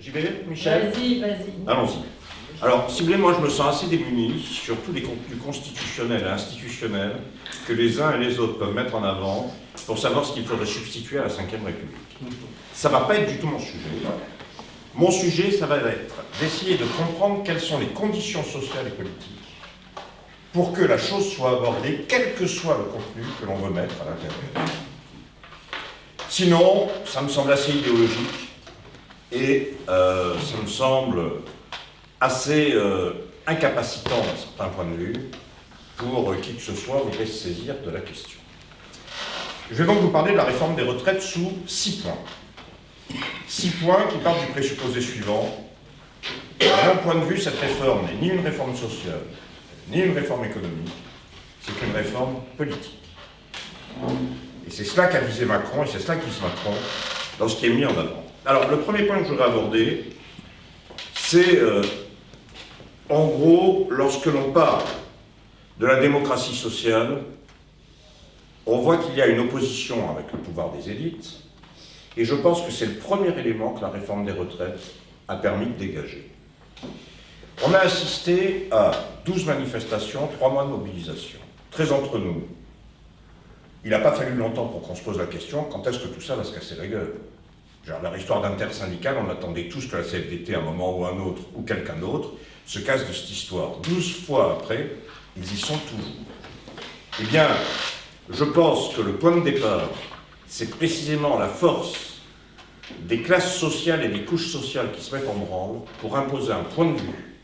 J'y vais, Michel? Vas-y. Allons-y. Alors, si vous voulez, moi je me sens assez démuni sur tous les contenus constitutionnels et institutionnels que les uns et les autres peuvent mettre en avant pour savoir ce qu'il faudrait substituer à la Ve République. Ça ne va pas être du tout mon sujet. Mon sujet, ça va être d'essayer de comprendre quelles sont les conditions sociales et politiques pour que la chose soit abordée, quel que soit le contenu que l'on veut mettre à l'intérieur. Sinon, ça me semble assez idéologique et ça me semble assez incapacitant d'un certain point de vue pour qui que ce soit voudrait se saisir de la question. Je vais donc vous parler de la réforme des retraites sous 6 points. 6 points qui partent du présupposé suivant. De mon point de vue, cette réforme n'est ni une réforme sociale, ni une réforme économique, c'est une réforme politique. Et c'est cela qu'a visé Macron, et c'est cela qui vise Macron dans ce qui est mis en avant. Alors, le premier point que je voudrais aborder, c'est, en gros, lorsque l'on parle de la démocratie sociale, on voit qu'il y a une opposition avec le pouvoir des élites, et je pense que c'est le premier élément que la réforme des retraites a permis de dégager. On a assisté à 12 manifestations, 3 mois de mobilisation. Très entre nous, il n'a pas fallu longtemps pour qu'on se pose la question, quand est-ce que tout ça va se casser la gueule? Genre, leur histoire d'intersyndicale, on attendait tous que la CFDT, à un moment ou un autre, ou quelqu'un d'autre, se casse de cette histoire. 12 fois après, ils y sont toujours. Eh bien, je pense que le point de départ, c'est précisément la force des classes sociales et des couches sociales qui se mettent en branle pour imposer un point de vue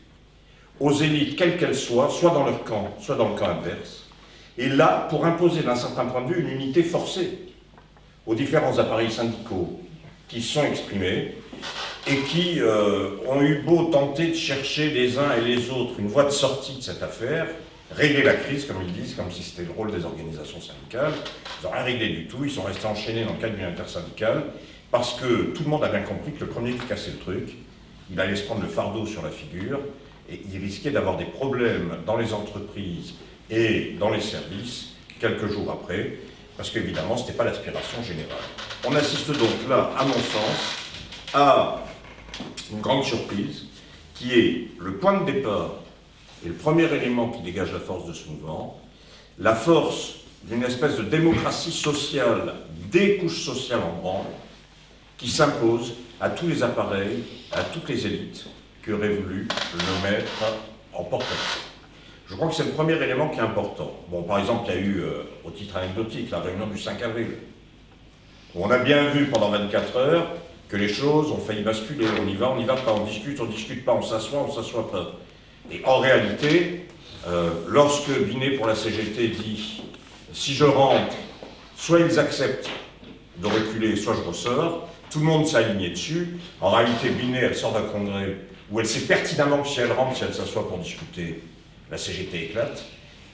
aux élites, quelles qu'elles soient, soit dans leur camp, soit dans le camp adverse, et là, pour imposer d'un certain point de vue une unité forcée aux différents appareils syndicaux qui se sont exprimés et qui ont eu beau tenter de chercher les uns et les autres une voie de sortie de cette affaire, régler la crise, comme ils disent, comme si c'était le rôle des organisations syndicales. Ils n'ont rien réglé du tout, ils sont restés enchaînés dans le cadre d'une intersyndicale, parce que tout le monde a bien compris que le premier qui cassait le truc, il allait se prendre le fardeau sur la figure, et il risquait d'avoir des problèmes dans les entreprises et dans les services quelques jours après, parce qu'évidemment, ce n'était pas l'aspiration générale. On assiste donc là, à mon sens, à une grande surprise, qui est le point de départ et le premier élément qui dégage la force de ce mouvement, la force d'une espèce de démocratie sociale, des couches sociales en branle, qui s'impose à tous les appareils, à toutes les élites qui auraient voulu le mettre en porte-à-faux. Je crois que c'est le premier élément qui est important. Bon, par exemple, il y a eu, au titre anecdotique, la réunion du 5 avril, où on a bien vu pendant 24 heures que les choses ont failli basculer. On y va pas, on discute pas, on s'assoit pas. Et en réalité, lorsque Binet pour la CGT dit « si je rentre, soit ils acceptent de reculer, soit je ressors », tout le monde s'est aligné dessus. En réalité, Binet, elle sort d'un congrès où elle sait pertinemment que si elle rentre, si elle s'assoit pour discuter, la CGT éclate.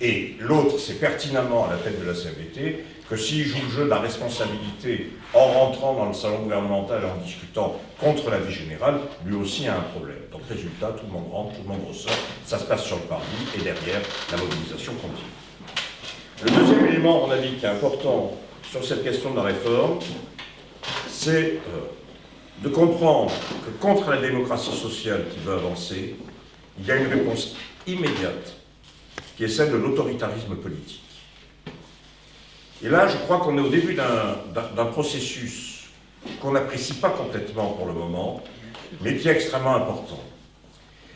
Et l'autre sait pertinemment, à la tête de la CFDT, que s'il joue le jeu de la responsabilité en rentrant dans le salon gouvernemental et en discutant contre la vie générale, lui aussi a un problème. Donc résultat, tout le monde rentre, tout le monde ressort, ça se passe sur le parvis, et derrière, la mobilisation continue. Le deuxième élément, à mon avis, qui est important sur cette question de la réforme, c'est de comprendre que contre la démocratie sociale qui veut avancer, il y a une réponse immédiate, qui est celle de l'autoritarisme politique. Et là, je crois qu'on est au début d'un processus qu'on n'apprécie pas complètement pour le moment, mais qui est extrêmement important.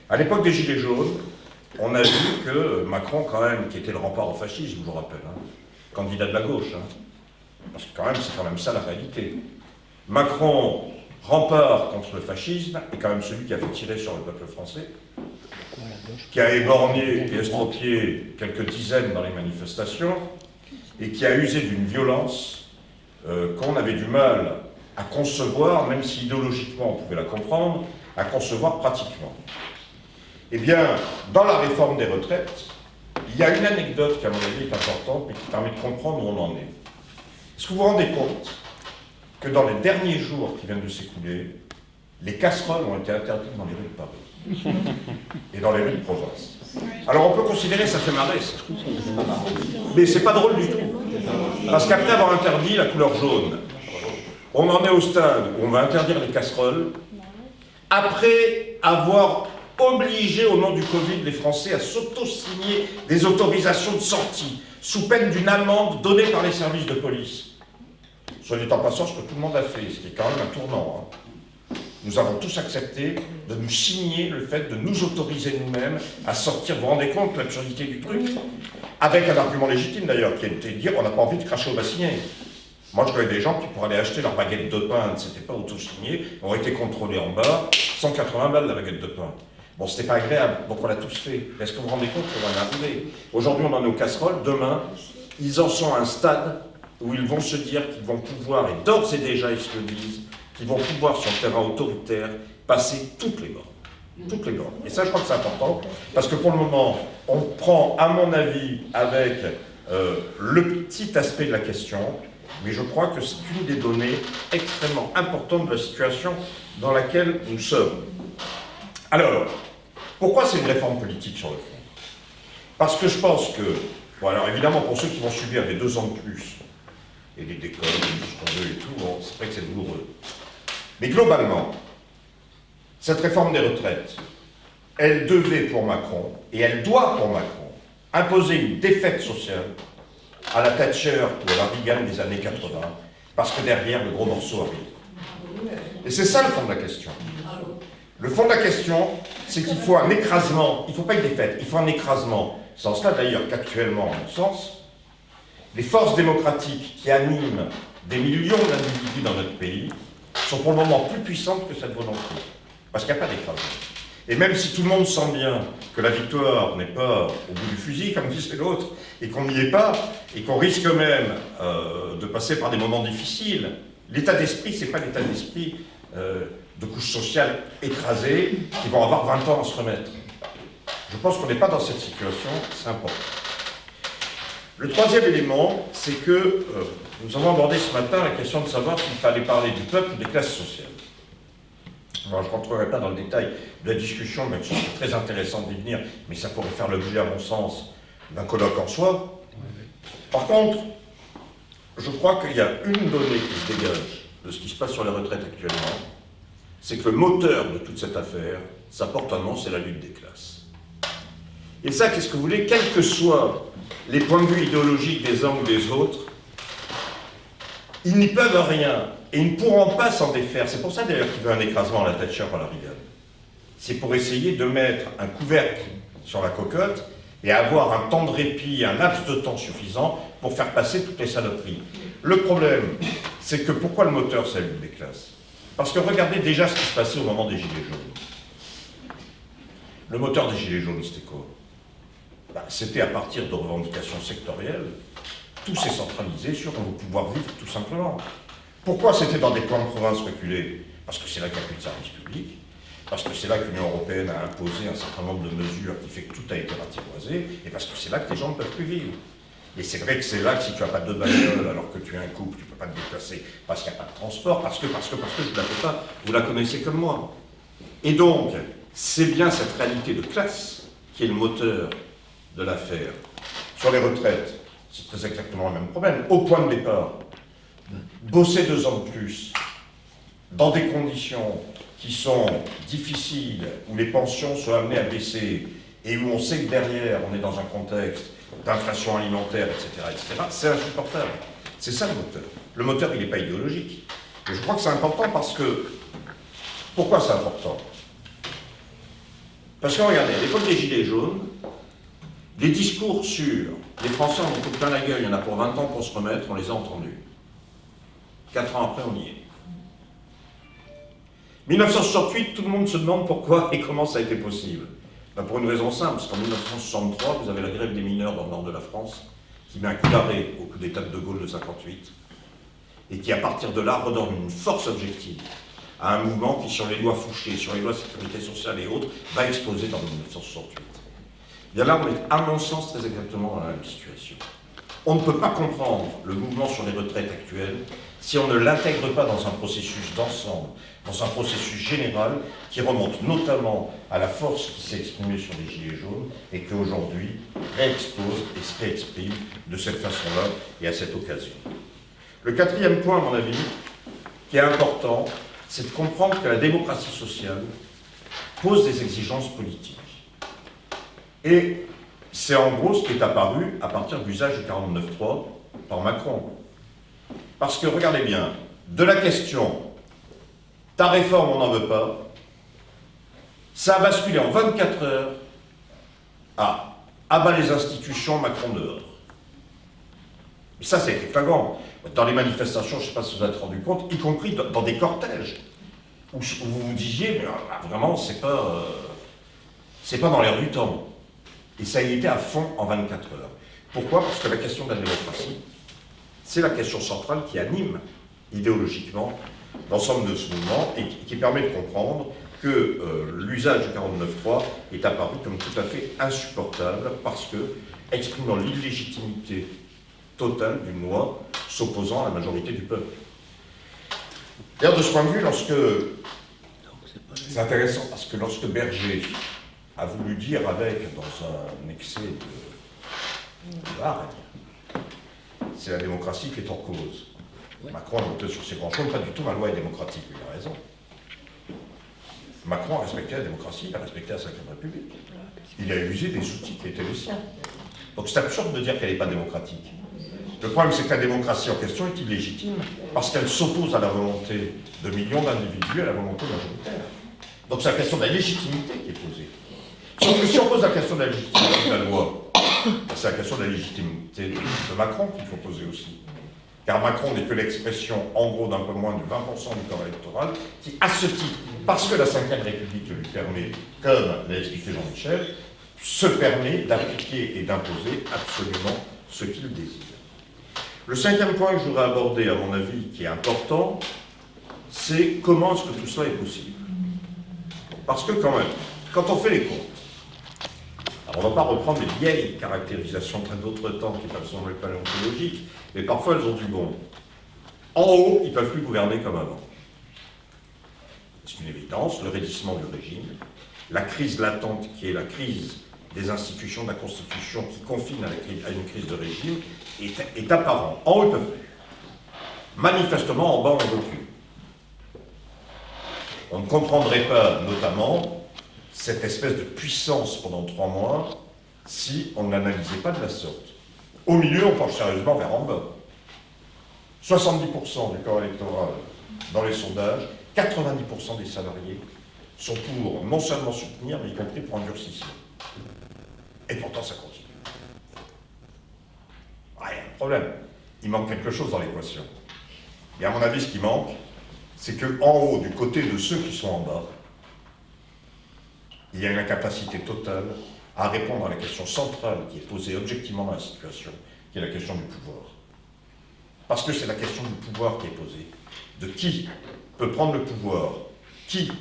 À l'époque des Gilets jaunes, on a vu que Macron, quand même, qui était le rempart au fascisme, je vous rappelle, candidat de la gauche, parce que quand même, c'est quand même ça la réalité. Macron, rempart contre le fascisme, est quand même celui qui a fait tirer sur le peuple français, qui a éborgné et estropié quelques dizaines dans les manifestations, et qui a usé d'une violence qu'on avait du mal à concevoir, même si idéologiquement on pouvait la comprendre, à concevoir pratiquement. Eh bien, dans la réforme des retraites, il y a une anecdote qui, à mon avis, est importante, mais qui permet de comprendre où on en est. Est-ce que vous vous rendez compte que dans les derniers jours qui viennent de s'écouler, les casseroles ont été interdites dans les rues de Paris et dans les rues de province? Alors on peut considérer que ça fait marrer, ça. Mais c'est pas drôle du tout. Parce qu'après avoir interdit la couleur jaune, on en est au stade où on va interdire les casseroles après avoir obligé au nom du Covid les Français à s'auto-signer des autorisations de sortie, sous peine d'une amende donnée par les services de police. Soit dit en passant, ce que tout le monde a fait, ce qui est quand même un tournant. Nous avons tous accepté de nous signer le fait de nous autoriser nous-mêmes à sortir. Vous vous rendez compte de l'absurdité du truc? Avec un argument légitime d'ailleurs, qui était de dire on n'a pas envie de cracher au bassinet. Moi je connais des gens qui pour aller acheter leur baguette de pain, ne s'étaient pas auto-signés, ont été contrôlés en bas, 180 balles la baguette de pain. Bon, c'était pas agréable, donc on l'a tous fait. Est-ce que vous vous rendez compte qu'on va y arriver? Aujourd'hui on en est aux casseroles, demain, ils en sont à un stade où ils vont se dire qu'ils vont pouvoir, et d'ores et déjà ils se le disent, qu'ils vont pouvoir sur le terrain autoritaire passer toutes les bornes. Toutes les bornes. Et ça je crois que c'est important, parce que pour le moment, on prend, à mon avis, avec le petit aspect de la question, mais je crois que c'est une des données extrêmement importantes de la situation dans laquelle nous sommes. Alors, pourquoi c'est une réforme politique sur le fond? Parce que je pense que, bon alors évidemment pour ceux qui vont subir les 2 ans de plus, et les décoles, et tout ce qu'on veut et tout, bon, c'est vrai que c'est douloureux. Mais globalement, cette réforme des retraites, elle devait pour Macron, et elle doit pour Macron, imposer une défaite sociale à la Thatcher ou à la Reagan des années 80, parce que derrière, le gros morceau arrive. Et c'est ça le fond de la question. Le fond de la question, c'est qu'il faut un écrasement, il ne faut pas une défaite, il faut un écrasement. C'est en cela d'ailleurs qu'actuellement, en mon sens, les forces démocratiques qui animent des millions d'individus dans notre pays sont pour le moment plus puissantes que cette volonté. Parce qu'il n'y a pas d'écrasement. Et même si tout le monde sent bien que la victoire n'est pas au bout du fusil, comme disait l'autre, et qu'on n'y est pas, et qu'on risque même de passer par des moments difficiles, l'état d'esprit, ce n'est pas l'état d'esprit de couches sociales écrasées qui vont avoir 20 ans à se remettre. Je pense qu'on n'est pas dans cette situation, c'est important. Le troisième élément, c'est que nous avons abordé ce matin la question de savoir s'il fallait parler du peuple ou des classes sociales. Alors, je ne rentrerai pas dans le détail de la discussion, même si c'est très intéressant d'y venir, mais ça pourrait faire l'objet, à mon sens, d'un colloque en soi. Par contre, je crois qu'il y a une donnée qui se dégage de ce qui se passe sur les retraites actuellement, c'est que le moteur de toute cette affaire, ça porte un nom, c'est la lutte des classes. Et ça, qu'est-ce que vous voulez, quels que soient les points de vue idéologiques des uns ou des autres, ils n'y peuvent rien, et ils ne pourront pas s'en défaire. C'est pour ça d'ailleurs qu'il veut un écrasement à la Thatcher à la Reagan. C'est pour essayer de mettre un couvercle sur la cocotte et avoir un temps de répit, un laps de temps suffisant pour faire passer toutes les saloperies. Le problème, c'est que pourquoi le moteur, c'est la lutte des classes? Parce que regardez déjà ce qui se passait au moment des Gilets jaunes. Le moteur des Gilets jaunes, c'était quoi? C'était à partir de revendications sectorielles, tout s'est centralisé sur on veut pouvoir vivre tout simplement. Pourquoi c'était dans des plans de province reculés? Parce que c'est là qu'il n'y a plus de service public, parce que c'est là que l'Union européenne a imposé un certain nombre de mesures qui fait que tout a été ratiboisé, et parce que c'est là que les gens ne peuvent plus vivre. Et c'est vrai que c'est là que si tu n'as pas de bagnole alors que tu es un couple, tu ne peux pas te déplacer parce qu'il n'y a pas de transport, parce que je ne vous la fais pas, vous la connaissez comme moi. Et donc, c'est bien cette réalité de classe qui est le moteur de l'affaire. Sur les retraites, c'est très exactement le même problème. Au point de départ, bosser 2 ans de plus, dans des conditions qui sont difficiles, où les pensions sont amenées à baisser, et où on sait que derrière, on est dans un contexte d'inflation alimentaire, etc., c'est insupportable. C'est ça le moteur. Le moteur, il n'est pas idéologique. Et je crois que c'est important parce que... Pourquoi c'est important? Parce que regardez, à l'époque des Gilets jaunes, les discours sur les Français en ont tout plein la gueule, il y en a pour 20 ans pour se remettre, on les a entendus. 4 ans après, on y est. 1968, tout le monde se demande pourquoi et comment ça a été possible. Pour une raison simple, parce qu'en 1963, vous avez la grève des mineurs dans le nord de la France, qui met un coup d'arrêt au coup d'État de De Gaulle de 58, et qui, à partir de là, redonne une force objective à un mouvement qui, sur les lois Fouché, sur les lois de sécurité sociale et autres, va exploser dans 1968. Bien là, on est, à mon sens, très exactement dans la même situation. On ne peut pas comprendre le mouvement sur les retraites actuelles si on ne l'intègre pas dans un processus d'ensemble, dans un processus général qui remonte notamment à la force qui s'est exprimée sur les Gilets jaunes et qui aujourd'hui réexpose et se réexprime de cette façon-là et à cette occasion. Le quatrième point, à mon avis, qui est important, c'est de comprendre que la démocratie sociale pose des exigences politiques. Et c'est en gros ce qui est apparu à partir de l'usage du 49.3 par Macron. Parce que, regardez bien, de la question « ta réforme, on n'en veut pas », ça a basculé en 24 heures à « ah bah les institutions, Macron dehors ». Et ça, c'est flagrant. Dans les manifestations, je ne sais pas si vous vous êtes rendu compte, y compris dans des cortèges, où vous vous disiez, mais vraiment, c'est pas dans l'air du temps. Et ça a été à fond en 24 heures. Pourquoi? Parce que la question de la démocratie, c'est la question centrale qui anime idéologiquement l'ensemble de ce mouvement et qui permet de comprendre que l'usage du 49.3 est apparu comme tout à fait insupportable parce que, exprimant l'illégitimité totale d'une loi s'opposant à la majorité du peuple. D'ailleurs, de ce point de vue, c'est intéressant parce que lorsque Berger a voulu dire avec, dans un excès de art, c'est la démocratie qui est en cause. Ouais. Macron a monté sur ses grands chevaux, pas du tout, ma loi est démocratique, il a raison. Macron a respecté la démocratie, il a respecté la 5e République. Il a usé des outils qui étaient les siens. Donc c'est absurde de dire qu'elle n'est pas démocratique. Le problème, c'est que la démocratie en question est illégitime parce qu'elle s'oppose à la volonté de millions d'individus, à la volonté majoritaire. Donc c'est la question de la légitimité qui est posée. Sauf que si on pose la question de la légitimité de la loi, c'est la question de la légitimité de Macron qu'il faut poser aussi. Car Macron n'est que l'expression, en gros, d'un peu moins de 20% du corps électoral, qui, à ce titre, parce que la 5e République lui permet, comme l'a expliqué Jean-Michel, se permet d'appliquer et d'imposer absolument ce qu'il désire. Le 5e point que je voudrais aborder, à mon avis, qui est important, c'est comment est-ce que tout cela est possible. Parce que quand même, quand on fait les comptes, alors on ne va pas reprendre les vieilles caractérisations d'autres temps qui peuvent sembler paléontologiques, mais parfois elles ont du bon. En haut, ils ne peuvent plus gouverner comme avant. C'est une évidence, le raidissement du régime, la crise latente qui est la crise des institutions de la Constitution qui confine à une crise de régime est apparent. En haut, ils peuvent plus. Manifestement, en bas, on ne veut plus. On ne comprendrait pas, notamment, cette espèce de puissance pendant 3 mois si on ne l'analysait pas de la sorte. Au milieu, on penche sérieusement vers en bas. 70% du corps électoral dans les sondages, 90% des salariés sont pour non seulement soutenir, mais y compris pour un durcissement. Et pourtant, ça continue. Ah, il y a un problème. Il manque quelque chose dans l'équation. Et à mon avis, ce qui manque, c'est qu'en haut, du côté de ceux qui sont en bas, il y a une incapacité totale à répondre à la question centrale qui est posée objectivement dans la situation, qui est la question du pouvoir. Parce que c'est la question du pouvoir qui est posée. De qui peut prendre le pouvoir, qui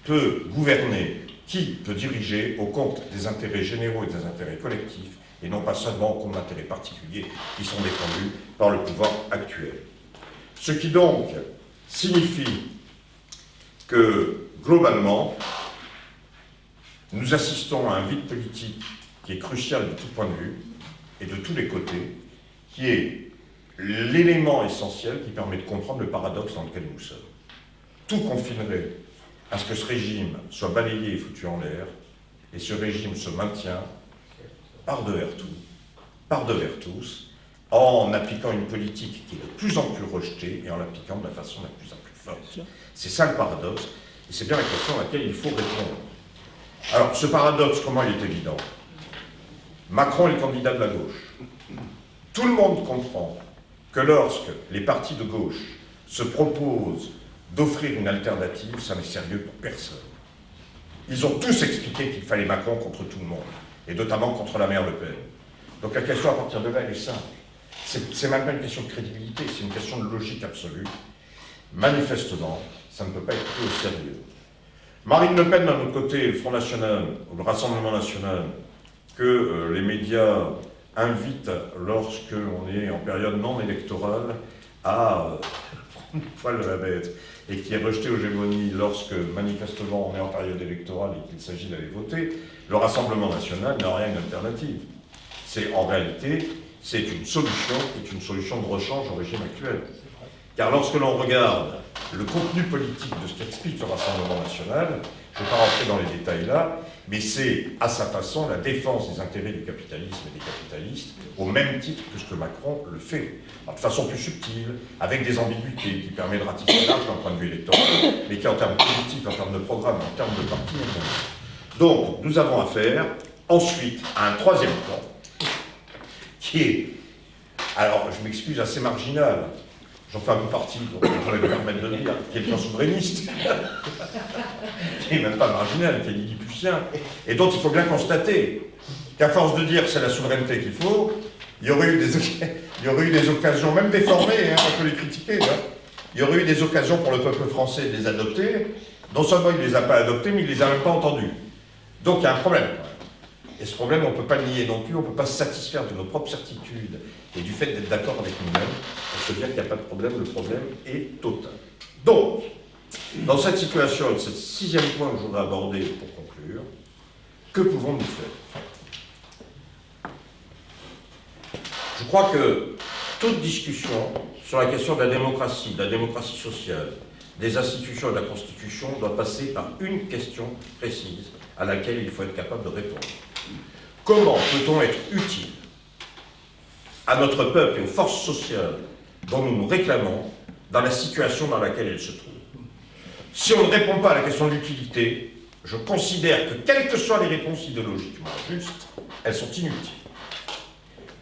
peut gouverner, qui peut diriger au compte des intérêts généraux et des intérêts collectifs, et non pas seulement au compte d'intérêts particuliers qui sont défendus par le pouvoir actuel. Ce qui donc signifie que, globalement, nous assistons à un vide politique qui est crucial de tout point de vue, et de tous les côtés, qui est l'élément essentiel qui permet de comprendre le paradoxe dans lequel nous sommes. Tout confinerait à ce que ce régime soit balayé et foutu en l'air, et ce régime se maintient par-devers tous, en appliquant une politique qui est de plus en plus rejetée et en l'appliquant de la façon la plus en plus forte. C'est ça le paradoxe, et c'est bien la question à laquelle il faut répondre. Alors, ce paradoxe, comment il est évident? Macron est le candidat de la gauche. Tout le monde comprend que lorsque les partis de gauche se proposent d'offrir une alternative, ça n'est sérieux pour personne. Ils ont tous expliqué qu'il fallait Macron contre tout le monde, et notamment contre la mère Le Pen. Donc la question à partir de là, elle est simple. C'est même pas une question de crédibilité, c'est une question de logique absolue. Manifestement, ça ne peut pas être pris au sérieux. Marine Le Pen, d'un autre côté, le Front National, ou le Rassemblement National, que les médias invitent, lorsque on est en période non électorale, à prendre le poil de la bête, et qui est rejeté aux gémonies lorsque, manifestement, on est en période électorale et qu'il s'agit d'aller voter, le Rassemblement National n'a rien d'alternative. En réalité, c'est une solution de rechange au régime actuel. Car lorsque l'on regarde le contenu politique de ce qu'explique le Rassemblement national, je ne vais pas rentrer dans les détails là, mais c'est à sa façon la défense des intérêts du capitalisme et des capitalistes, au même titre que ce que Macron le fait. Alors, de façon plus subtile, avec des ambiguïtés qui permettent de ratisser large d'un point de vue électoral, mais qui en termes politiques, en termes de programme, en termes de parti, donc nous avons affaire ensuite à un troisième plan, qui est, alors je m'excuse, assez marginal. J'en fais un peu partie, donc je vais me permettre de dire, qui est le plan souverainiste, qui n'est même pas marginal, qui est lilliputien, et dont il faut bien constater qu'à force de dire que c'est la souveraineté qu'il faut, il y aurait eu des occasions, même déformées, hein, on peut les critiquer, hein. Il y aurait eu des occasions pour le peuple français de les adopter. Non seulement il ne les a pas adoptés, mais il ne les a même pas entendus. Donc il y a un problème. Et ce problème, on ne peut pas le nier non plus, on ne peut pas se satisfaire de nos propres certitudes et du fait d'être d'accord avec nous-mêmes pour se dire qu'il n'y a pas de problème, le problème est total. Donc, dans cette situation, et c'est le sixième point que je voudrais aborder pour conclure, que pouvons-nous faire? Je crois que toute discussion sur la question de la démocratie sociale, des institutions et de la Constitution doit passer par une question précise à laquelle il faut être capable de répondre. Comment peut-on être utile à notre peuple et aux forces sociales dont nous nous réclamons dans la situation dans laquelle elles se trouvent? Si on ne répond pas à la question de l'utilité, je considère que, quelles que soient les réponses idéologiquement justes, elles sont inutiles.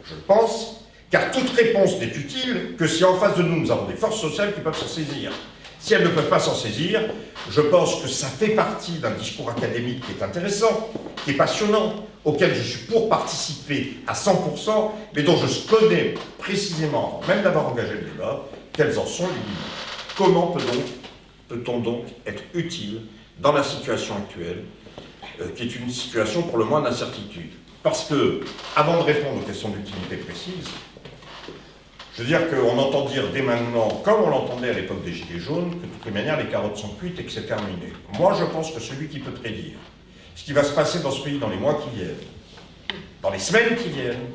Je le pense, car toute réponse n'est utile que si en face de nous, nous avons des forces sociales qui peuvent s'en saisir. Si elles ne peuvent pas s'en saisir, je pense que ça fait partie d'un discours académique qui est intéressant, qui est passionnant, auquel je suis pour participer à 100%, mais dont je connais précisément, même d'avoir engagé le débat, quelles en sont les limites. Comment peut-on donc être utile dans la situation actuelle, qui est une situation pour le moins d'incertitude? Parce que, avant de répondre aux questions d'utilité précises, je veux dire qu'on entend dire dès maintenant, comme on l'entendait à l'époque des Gilets jaunes, que de toutes les manières les carottes sont cuites et que c'est terminé. Moi je pense que celui qui peut prédire ce qui va se passer dans ce pays dans les mois qui viennent, dans les semaines qui viennent,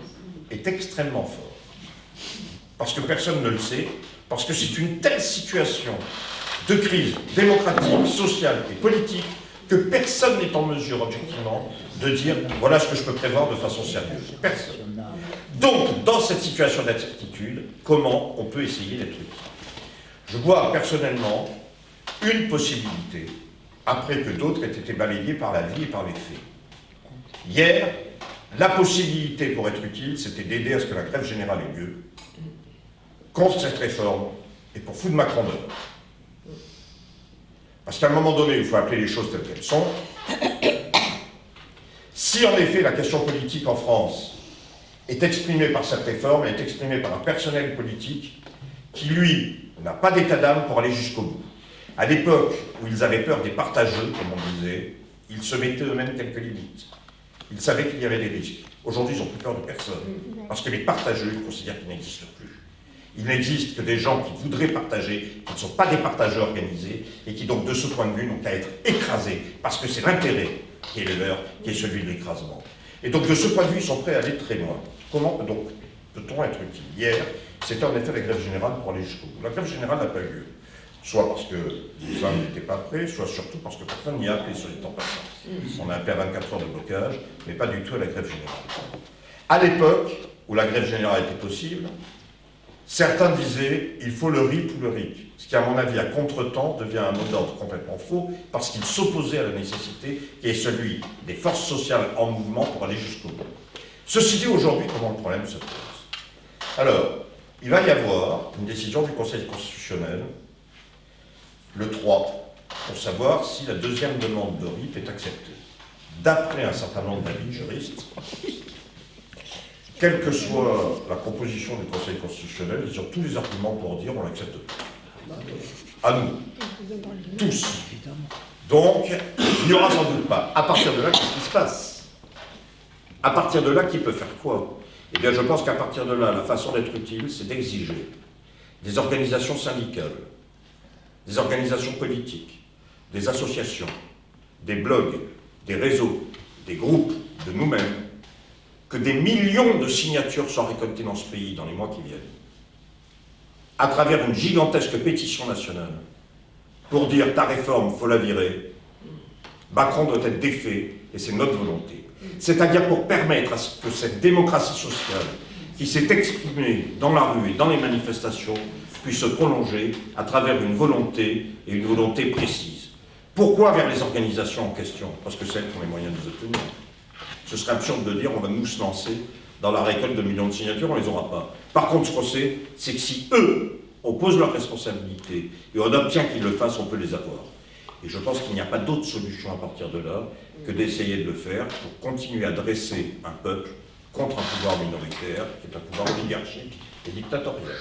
est extrêmement fort. Parce que personne ne le sait, parce que c'est une telle situation de crise démocratique, sociale et politique que personne n'est en mesure objectivement de dire voilà ce que je peux prévoir de façon sérieuse. Personne. Donc, dans cette situation d'incertitude, comment on peut essayer d'être utile? Je vois personnellement une possibilité, après que d'autres aient été balayés par la vie et par les faits. Hier, la possibilité pour être utile, c'était d'aider à ce que la grève générale ait lieu, contre cette réforme, et pour foutre Macron dehors. Parce qu'à un moment donné, il faut appeler les choses telles qu'elles sont. Si en effet la question politique en France est exprimée par cette réforme, elle est exprimée par un personnel politique qui, lui, n'a pas d'état d'âme pour aller jusqu'au bout. À l'époque où ils avaient peur des partageux, comme on disait, ils se mettaient eux-mêmes quelques limites. Ils savaient qu'il y avait des risques. Aujourd'hui, ils n'ont plus peur de personne, parce que les partageux, ils considèrent qu'ils n'existent plus. Il n'existe que des gens qui voudraient partager, qui ne sont pas des partageux organisés, et qui donc, de ce point de vue, n'ont qu'à être écrasés, parce que c'est l'intérêt qui est le leur, qui est celui de l'écrasement. Et donc, de ce point de vue, ils sont prêts à aller très loin. Comment donc peut-on être utile? Hier, c'était en effet la grève générale pour aller jusqu'au bout. La grève générale n'a pas eu lieu. Soit parce que les hommes n'étaient pas prêts, soit surtout parce que personne n'y a appelé sur les temps passants. On a appelé à 24 heures de blocage, mais pas du tout à la grève générale. À l'époque où la grève générale était possible, certains disaient il faut le RIP ou le RIC, ce qui, à mon avis, à contre-temps, devient un mot d'ordre complètement faux, parce qu'il s'opposait à la nécessité qui est celui des forces sociales en mouvement pour aller jusqu'au bout. Ceci dit, aujourd'hui, comment le problème se pose? Alors, il va y avoir une décision du Conseil constitutionnel, le 3, pour savoir si la deuxième demande de RIP est acceptée. D'après un certain nombre d'avis de juristes, quelle que soit la composition du Conseil constitutionnel, ils ont tous les arguments pour dire on l'accepte pas. À nous. Tous. Donc, il n'y aura sans doute pas. À partir de là, qu'est-ce qui se passe? À partir de là, qui peut faire quoi? Eh bien, je pense qu'à partir de là, la façon d'être utile, c'est d'exiger des organisations syndicales, des organisations politiques, des associations, des blogs, des réseaux, des groupes, de nous-mêmes, que des millions de signatures soient récoltées dans ce pays dans les mois qui viennent. à travers une gigantesque pétition nationale, pour dire ta réforme, faut la virer, Macron doit être défait, et c'est notre volonté. C'est-à-dire pour permettre à ce que cette démocratie sociale, qui s'est exprimée dans la rue et dans les manifestations, puisse se prolonger à travers une volonté, et une volonté précise. Pourquoi vers les organisations en question? Parce que c'est elles qui ont les moyens de les obtenir. Ce serait absurde de dire on va nous se lancer dans la récolte de millions de signatures, on ne les aura pas. Par contre, ce qu'on sait, c'est que si eux, on pose leurs responsabilités et on obtient qu'ils le fassent, on peut les avoir. Et je pense qu'il n'y a pas d'autre solution à partir de là que d'essayer de le faire pour continuer à dresser un peuple contre un pouvoir minoritaire, qui est un pouvoir oligarchique et dictatorial.